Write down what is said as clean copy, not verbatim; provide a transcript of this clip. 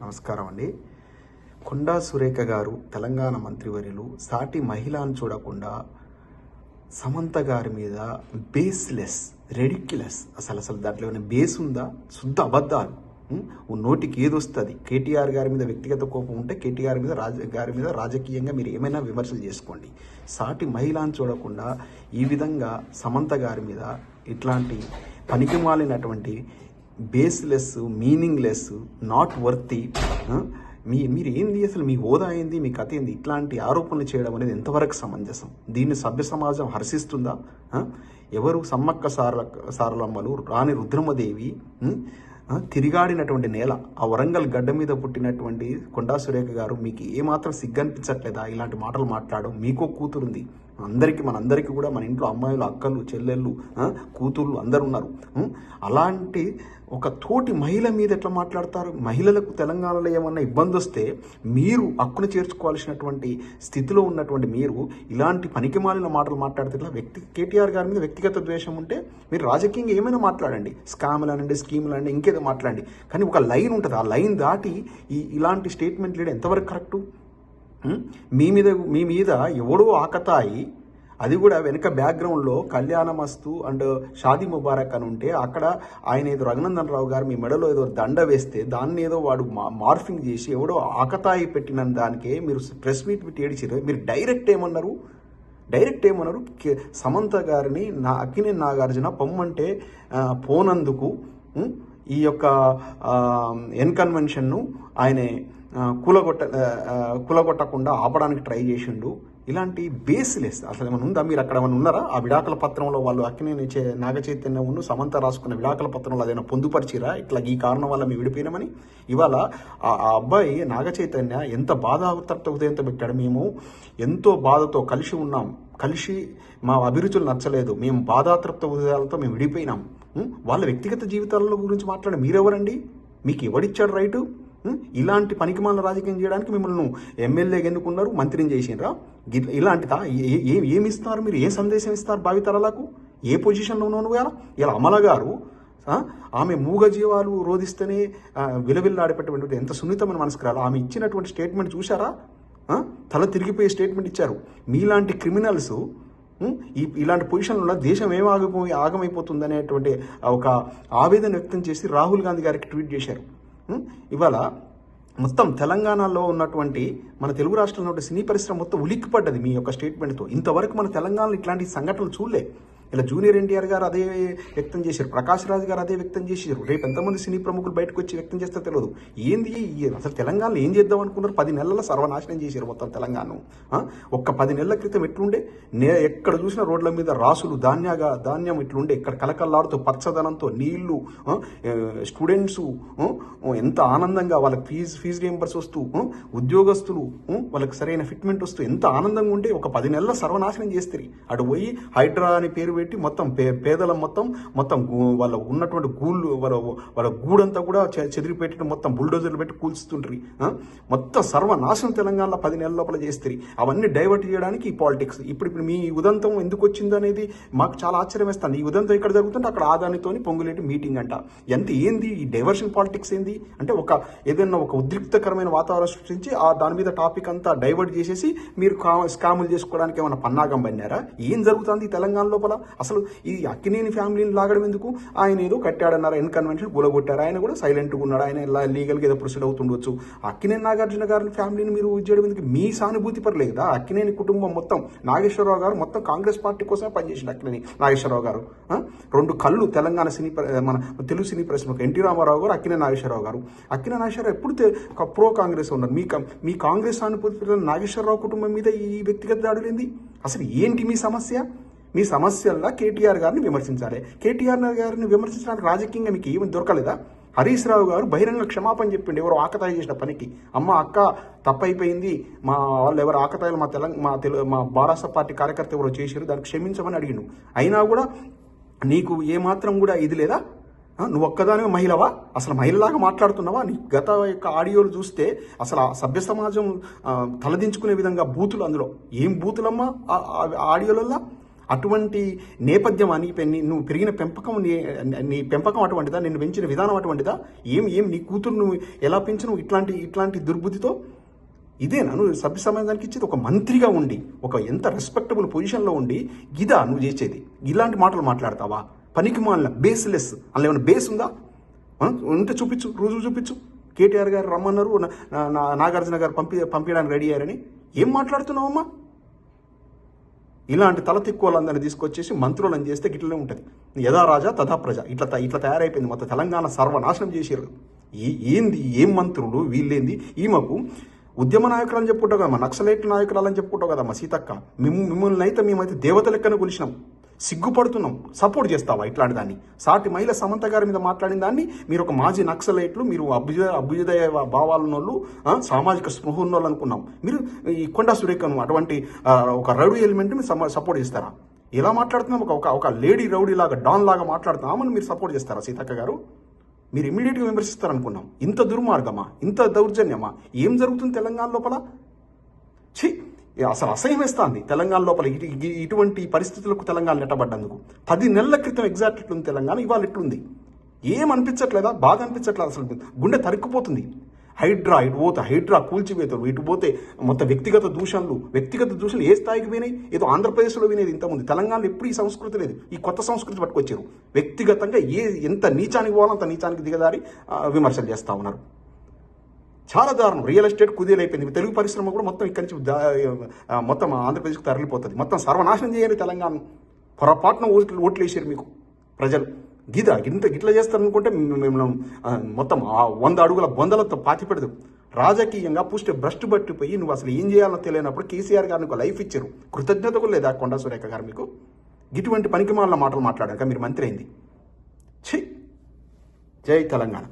నమస్కారం అండి. కొండా సురేఖ గారు తెలంగాణ మంత్రివర్యులు సాటి మహిళను చూడకుండా సమంత గారి మీద బేస్లెస్ రెడిక్యులస్ అసలు దాంట్లో ఏమైనా బేస్ ఉందా? శుద్ధ అబద్ధాలు. నోటికి ఏదొస్తుంది. కేటీఆర్ గారి మీద వ్యక్తిగత కోపం ఉంటే కేటీఆర్ మీద గారి మీద రాజకీయంగా మీరు ఏమైనా విమర్శలు చేసుకోండి. సాటి మహిళను చూడకుండా ఈ విధంగా సమంత గారి మీద ఇట్లాంటి పనికిమాలినటువంటి బేస్లెస్, మీనింగ్లెస్, నాట్ వర్తి, మీరు ఏంది, అసలు మీ హోదా ఏంది, మీ కథ ఏంది, ఇట్లాంటి ఆరోపణలు చేయడం అనేది ఎంతవరకు సమంజసం? దీన్ని సభ్య సమాజం హర్షిస్తుందా? ఎవరు సమ్మక్క సారలమ్మలు, రాణి రుద్రమదేవి తిరిగాడినటువంటి నేల, ఆ వరంగల్ గడ్డ మీద పుట్టినటువంటి కొండా సురేఖ గారు మీకు ఏమాత్రం సిగ్గనిపించట్లేదా ఇలాంటి మాటలు మాట్లాడడం? మీకో కూతురుంది, మనందరికీ కూడా మన ఇంట్లో అమ్మాయిలు, అక్కలు, చెల్లెళ్ళు, కూతుళ్ళు అందరు ఉన్నారు. అలాంటి ఒక తోటి మహిళ మీద ఎట్లా మాట్లాడతారు? మహిళలకు తెలంగాణలో ఏమన్నా ఇబ్బంది వస్తే మీరు హక్కును చేర్చుకోవాల్సినటువంటి స్థితిలో ఉన్నటువంటి మీరు ఇలాంటి పనికిమాలిన మాటలు మాట్లాడితే ఇట్లా కేటీఆర్ గారి మీద వ్యక్తిగత ద్వేషం ఉంటే మీరు రాజకీయంగా ఏమైనా మాట్లాడండి, స్కాములు అనండి, స్కీములు అనండి, ఇంకేదో మాట్లాడండి. కానీ ఒక లైన్ ఉంటుంది, ఆ లైన్ దాటి ఇలాంటి స్టేట్మెంట్ లేడం ఎంతవరకు కరెక్టు? మీ మీద ఎవడో ఆకతాయి, అది కూడా వెనక బ్యాక్గ్రౌండ్లో కళ్యాణమస్తు అండ్ షాదీ ముబారక్ అని ఉంటే అక్కడ ఆయన ఏదో రఘునందన్ రావు గారు మీ మెడలో ఏదో దండ వేస్తే దాన్ని ఏదో వాడు మార్ఫింగ్ చేసి ఎవడో ఆకతాయి పెట్టిన దానికే మీరు ప్రెస్ మీట్ పెట్టి ఏడిచారు. మీరు డైరెక్ట్ ఏమన్నారు? సమంత గారిని అక్కినేని నాగార్జున పొమ్మంటే పోనందుకు ఈ యొక్క ఎన్కన్వెన్షన్ను ఆయన కూలగొట్టకుండా ఆపడానికి ట్రై చేసిండు. ఇలాంటి బేస్లెస్ అసలు ఏమైనా ఉందా? మీరు అక్కడ ఏమైనా ఉన్నారా? ఆ విడాకుల పత్రంలో వాళ్ళు అక్కినేని నాగ చైతన్యం సమంత రాసుకున్న విడాకుల పత్రంలో అదైనా పొందుపరిచిరా ఇట్లా ఈ కారణం వల్ల మేము విడిపోయినామని? ఇవాళ ఆ అబ్బాయి నాగ చైతన్య ఎంత బాధాతప్త ఉదయంతో పెట్టాడు. మేము ఎంతో బాధతో కలిసి ఉన్నాం, కలిసి మా అభిరుచులు నచ్చలేదు, మేము బాధాతృప్త ఉదయాలతో మేము విడిపోయినాం. వాళ్ళ వ్యక్తిగత జీవితాల గురించి మాట్లాడే మీరెవరండి? మీకు ఎవడిచ్చాడు రైటు? ఇలాంటి పనికిమాల రాజకీయం చేయడానికి మిమ్మల్ని ఎమ్మెల్యేగా ఎన్నుకున్నారు, మంత్రిని చేసినరా? ఇలాంటిదా? ఏమి ఇస్తారు మీరు? ఏ సందేశం ఇస్తారు భావితరాలకు? ఏ పొజిషన్లో ఉన్నావు నువ్వు? ఇలా అమల గారు ఆమె మూగజీవాలు రోధిస్తేనే విలవిల్లాడేటటువంటి ఎంత సున్నితమైన మనసుకురాలు. ఆమె ఇచ్చినటువంటి స్టేట్మెంట్ చూసారా? తల తిరిగిపోయే స్టేట్మెంట్ ఇచ్చారు. మీలాంటి క్రిమినల్స్ ఇలాంటి పొజిషన్లో దేశం ఏం ఆగమైపోతుంది అనేటువంటి ఒక ఆవేదన వ్యక్తం చేసి రాహుల్ గాంధీ గారికి ట్వీట్ చేశారు. ఇవాళ మొత్తం తెలంగాణలో ఉన్నటువంటి మన తెలుగు రాష్ట్రంలో ఉన్న సినీ పరిశ్రమ మొత్తం ఉలిక్కిపడ్డది మీ యొక్క స్టేట్మెంట్తో. ఇంతవరకు మన తెలంగాణలో ఇట్లాంటి సంఘటనలు చూడలే. ఇలా జూనియర్ ఎన్టీఆర్ గారు అదే వ్యక్తం చేశారు, ప్రకాష్ రాజ్ గారు అదే వ్యక్తం చేశారు. రేపు ఎంతమంది సినీ ప్రముఖులు బయటకు వచ్చి వ్యక్తం చేస్తే తెలియదు. ఏంది అసలు తెలంగాణలో ఏం చేద్దాం అనుకున్నారు? 10 నెలల సర్వనాశనం చేశారు మొత్తం తెలంగాణను. ఒక్క 10 నెలల క్రితం ఎట్లుండే? ఎక్కడ చూసిన రోడ్ల మీద రాసులు, ధాన్యం ఇట్లుండే. ఇక్కడ కలకల్లాడుతూ పచ్చదనంతో నీళ్లు, స్టూడెంట్స్ ఎంత ఆనందంగా వాళ్ళకి ఫీజు రియంబర్స్ వస్తూ, ఉద్యోగస్తులు వాళ్ళకి సరైన ఫిట్మెంట్ వస్తూ ఎంత ఆనందంగా ఉంటే ఒక 10 నెలల సర్వనాశనం చేస్తారు. అటు పోయి హైడ్రా అని పేరు పెట్టి మొత్తం పేదల మొత్తం వాళ్ళ ఉన్నటువంటి వాళ్ళ గూడంతా కూడా చెదిరిపెట్టి మొత్తం బుల్డోజర్లు పెట్టి కూల్చుతుండ్రి. మొత్తం సర్వనాశనం తెలంగాణలో 10 నెలల లోపల చేస్తారు. అవన్నీ డైవర్ట్ చేయడానికి ఈ పాలిటిక్స్. ఇప్పుడు మీ ఉదంతం ఎందుకు వచ్చింది అనేది మాకు చాలా ఆశ్చర్యం వేస్తుంది. ఈ ఉదంతం ఇక్కడ జరుగుతుంటే అక్కడ ఆదానితోని పొంగులేటి మీటింగ్ అంట. ఏంది ఈ డైవర్షన్ పాలిటిక్స్ ఏంది? అంటే ఏదైనా ఒక ఉద్రిక్తకరమైన వాతావరణం సృష్టించి దాని మీద టాపిక్ అంతా డైవర్ట్ చేసేసి మీరు స్కాములు చేసుకోవడానికి ఏమైనా పన్నాగం పన్నారా? ఏం జరుగుతుంది తెలంగాణ లోపల? అసలు ఈ అక్కినేని ఫ్యామిలీని లాగడం ఎందుకు? ఆయన ఏదో కట్టాడన్నారు, ఎన్కన్వెన్షన్ కూలగొట్టారు. ఆయన కూడా సైలెంట్గా ఉన్నాడు, ఆయన లీగల్గా ఏదో ప్రొసీడ్ అవుతుండొచ్చు. అక్కినేని నాగార్జున గారి ఫ్యామిలీని మీరు చేయడం ఎందుకు? మీ సానుభూతి పర్లేదు కదా? అక్కినేని కుటుంబం మొత్తం, నాగేశ్వరరావు గారు మొత్తం కాంగ్రెస్ పార్టీ కోసమే పనిచేసింది. అక్కినేని నాగేశ్వరరావు గారు 2 కళ్ళు తెలంగాణ మన తెలుగు సినీ పరిశ్రమ. ఎన్టీ రామారావు గారు, అక్కినేని నాగేశ్వరరావు గారు. అక్కినేని నాగేశ్వరరావు ఎప్పుడు ప్రో కాంగ్రెస్ ఉన్నారు. మీ కాంగ్రెస్ సానుభూతి నాగేశ్వరరావు కుటుంబం మీద ఈ వ్యక్తిగత దాడులు ఏంది? అసలు ఏంటి మీ సమస్య? మీ సమస్యల్లో కేటీఆర్ గారిని విమర్శించాలి. కేటీఆర్ గారిని విమర్శించడానికి రాజకీయంగా మీకు ఏమి దొరకలేదా? హరీష్ రావు గారు బహిరంగ క్షమాపణ చెప్పిండు ఎవరో ఆకతాయి చేసిన పనికి. అక్క తప్పైపోయింది, మా వాళ్ళు ఎవరు ఆకతాయిలు మా బారాస పార్టీ కార్యకర్త ఎవరో చేశారు, దానికి క్షమించమని అడిగిండు. అయినా కూడా నీకు ఏమాత్రం కూడా ఇది లేదా? నువ్వు ఒక్కదానివే మహిళవా? అసలు మహిళలాగా మాట్లాడుతున్నావా? నీ గత యొక్క ఆడియోలు చూస్తే అసలు ఆ సభ్య సమాజం తలదించుకునే విధంగా బూతులు, అందులో ఏం బూతులమ్మా ఆడియోలల్లా? అటువంటి నేపథ్యం నువ్వు పెరిగిన పెంపకం నీ పెంపకం అటువంటిదా, నిన్ను పెంచిన విధానం అటువంటిదా? ఏం నీ కూతురు నువ్వు ఎలా పెంచి నువ్వు ఇట్లాంటి దుర్బుద్ధితో? ఇదేనా నువ్వు సభ్య సమాజానికి ఇచ్చేది? ఒక మంత్రిగా ఉండి, ఒక ఎంత రెస్పెక్టబుల్ పొజిషన్లో ఉండి ఇదా నువ్వు చేసేది? ఇలాంటి మాటలు మాట్లాడతావా? పనికి మాలిన బేస్లెస్. అందులో ఏమైనా బేస్ ఉందా? ఉంటే చూపించు, రుజువు చూపించు. కేటీఆర్ గారు రమ్మన్నారు, నాగార్జున గారు పంపించడానికి రెడీ అయ్యారని. ఏం మాట్లాడుతున్నావమ్మా? ఇలాంటి తల తిక్కువలందరినీ తీసుకొచ్చేసి మంత్రులను చేస్తే గిట్లనే ఉంటుంది. యథా రాజా తథా ప్రజ. ఇట్లా తయారైపోయింది మొత్తం. తెలంగాణ సర్వనాశనం చేసారు. ఏంది, ఏం మంత్రులు వీళ్ళేంది? ఈమెకు ఉద్యమ నాయకులు అని చెప్పుకుంటావు కదమ్మా, నక్సలైట్ నాయకురాలు అని చెప్పుకుంటావు కదమ్మా సీతక్క. మేమైతే దేవత లెక్కన కొలిసినాం, సిగ్గుపడుతున్నాం. సపోర్ట్ చేస్తావా ఇట్లాంటి దాన్ని? సాటి మహిళ సమంత గారి మీద మాట్లాడిన దాన్ని మీరు ఒక మాజీ నక్సలైట్లు, మీరు అభ్యుదయ భావాలు ఉన్నోళ్ళు, సామాజిక స్పృహ ఉన్నోళ్ళు అనుకున్నాం. మీరు ఈ కొండా సురేఖను అటువంటి ఒక రౌడీ ఎలిమెంట్ మీరు సపోర్ట్ చేస్తారా? ఎలా మాట్లాడుతున్నాం? ఒక లేడీ రౌడీ లాగా, డాన్ లాగా మాట్లాడుతున్నామని మీరు సపోర్ట్ చేస్తారా సీతక్క గారు? మీరు ఇమ్మీడియట్గా విమర్శిస్తారనుకున్నాం. ఇంత దుర్మార్గమా, ఇంత దౌర్జన్యమా? ఏం జరుగుతుంది తెలంగాణ లోపల? అసలు అసహ్యం వేస్తుంది తెలంగాణ లోపల. ఇటువంటి పరిస్థితులకు తెలంగాణ నెట్టబడ్డందుకు 10 నెలల క్రితం ఎగ్జాక్ట్ ఎట్లుంది తెలంగాణ, ఇవాళ ఎట్లుంది? ఏం అనిపించట్లేదా? బాధ అనిపించట్లేదు? అసలు గుండె తరుక్కుపోతుంది. హైడ్రా కూల్చివేతలు, ఇటు పోతే మొత్తం వ్యక్తిగత దూషణలు ఏ స్థాయికి పోయినాయి? ఏదో ఆంధ్రప్రదేశ్లో వినేది ఇంతకుముందు. తెలంగాణలో ఎప్పుడు ఈ సంస్కృతి లేదు. ఈ కొత్త సంస్కృతి పట్టుకొచ్చారు. వ్యక్తిగతంగా ఎంత నీచానికి పోవాలో అంత నీచానికి దిగదారి విమర్శలు చేస్తూ ఉన్నారు. చాలా దారుణం. Real estate కుదేలైపోయింది. తెలుగు పరిశ్రమ కూడా మొత్తం ఇక్కడి నుంచి మొత్తం ఆంధ్రప్రదేశ్కి తరలిపోతుంది. మొత్తం సర్వనాశనం చేయాలి తెలంగాణ. పొరపాటున ఓట్లు వేసారు మీకు ప్రజలు. గిట్లా చేస్తారనుకుంటే మేము మొత్తం 100 అడుగుల బొందలతో పాతిపెడదు. రాజకీయంగా భ్రష్టు పట్టిపోయి నువ్వు అసలు ఏం చేయాలో తెలియనప్పుడు కేసీఆర్ గారిని ఒక లైఫ్ ఇచ్చారు. కృతజ్ఞత కూడా లేదా కొండా సురేఖ గారు మీకు? ఇటువంటి పనికిమాలిన మాటలు మాట్లాడాక మీరు మంత్రి అయింది. జై తెలంగాణ.